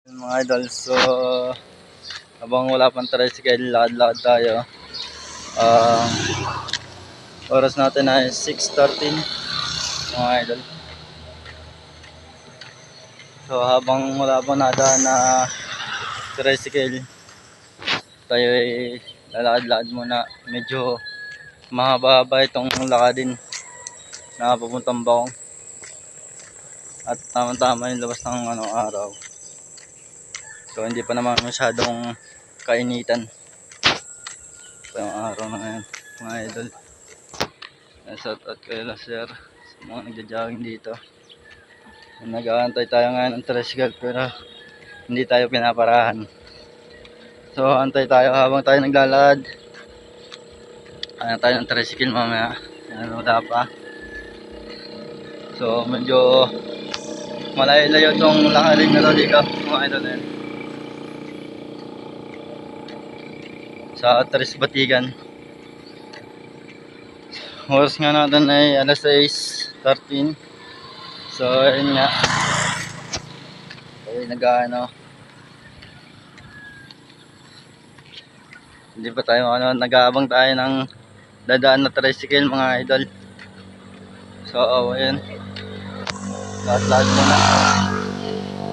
Mga idol, so habang wala pang tricycle, lakad-lakad tayo. Ang oras natin ay 6:13 mga idol. So habang wala pang nadaan na tricycle, tayo ay lalakad-lakad muna. Medyo mahaba-haba itong lakadin na papuntang Baong. At tama-tama yung labas ng araw. So hindi pa naman masyadong kainitan ito yung araw na ngayon mga idol. Shout out kayo lang sir sa mga nagja-jogging dito. Nag-aantay tayo ngayon ng tricycle pero hindi tayo pinaparahan. So antay tayo habang tayo naglalakad. Ayan tayo ng tricycle mamaya. Ayan, wala pa. So medyo malayo-layo itong lakarin na to dito mga idol na yan. Sa Tres Batigan. Oras nga natin ay alas 6:13. So ayun nga. Ay hindi pa tayo nag-aabang tayo ng dadaan na tricycle mga idol. So ayun. Lahat-lahat muna.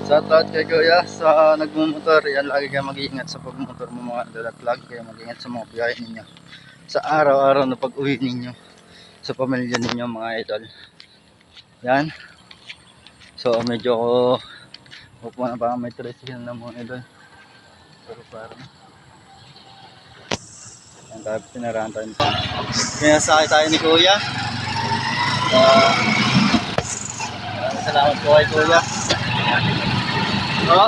Shoutout kay Kuya sa nagmumotor. Yan, lagi kayo mag-iingat sa pagmumotor mo mga idol. At lagi kayo mag-iingat sa mga biyahe ninyo sa araw-araw na pag-uwi ninyo sa pamilya ninyo mga idol. Yan. So medyo huwag mo na baka may tricycle na mga idol. Pero parang yan tayo, pinarahan tayo. Pinasakay tayo ni Kuya. Salamat po kay Kuya. Oo.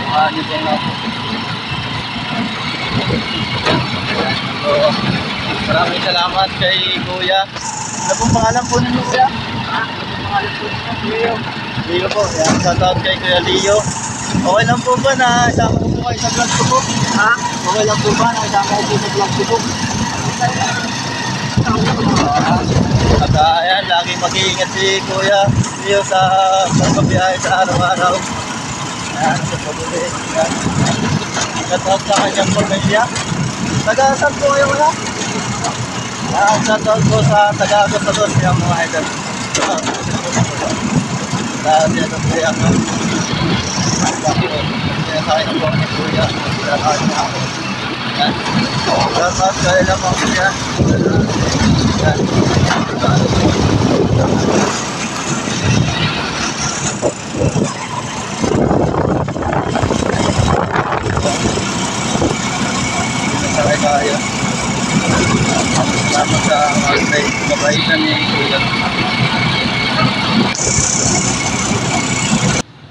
Ano po nga po. Oo. Maraming salamat kay Kuya. Ano pong pangalan po ninyo Kuya? Ano pong pangalan po ninyo? Leo. Leo po. Yan, shoutout kay Kuya Leo. Okay lang po ba na isama ko po kayo sa vlog ko po? Ha? Okay lang po ba na isama ko po sa vlog ko po? At ayan, lagi mag-iingat si Kuya Leo sa pagbabiyahe sa araw-araw. Ayan, sa pabuli. Ayan. Shoutout sa kanyang pamilya. Taga-saan po kayo wala? Ayan, shoutout po sa taga-Agosados yung mga idol. Dahil yan ang kuya ko. Kaya sa akin po ni Kuya. Kaya niya ako. Ayan. Shoutout kayo lang mga kuya. Ayan. Sakay tayo. Salamat sa mabaitan ni Kuya.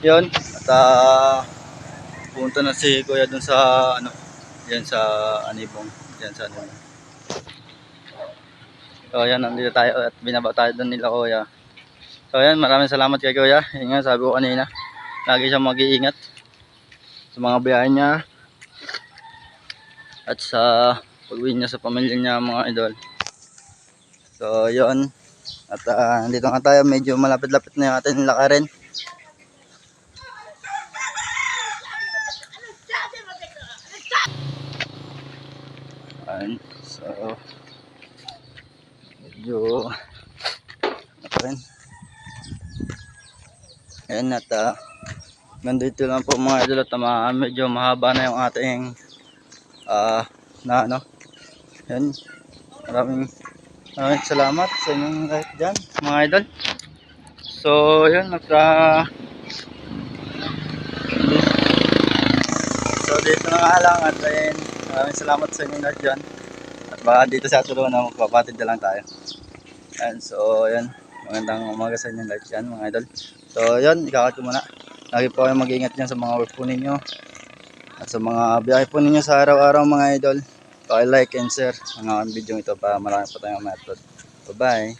Yun. At punta na si Kuya dun sa yan sa Anibong. Yan sa Anibong. So yan, nandito tayo at binaba tayo dun nila Kuya. So yan, maraming salamat kay Kuya. Yun nga, sabi ko kanina, lagi siyang mag-iingat sa mga biyahe niya at sa pag-uwi niya sa pamilya niya mga idol. So yun. At dito nga tayo, medyo malapit-lapit na yung ating lakarin. Ayan. So medyo rin. Ayan, at nandito lang po mga idol at medyo mahaba na yung ating yan. Maraming salamat sa inyong lahat dyan mga idol. So yun, at so dito na nga lang at maraming salamat sa inyong lahat dyan. At baka dito sa tulo na magpapatid na lang tayo. And so yan, magandang umaga sa inyong lahat dyan mga idol. So yun, ikakat ko muna. Lagi po kayong mag-ingat dyan sa mga work po ninyo at sa mga biyahe po ninyo sa araw-araw mga idol. Paki-like and share ang video ito para marami pa tayong ma-upload. Bye bye.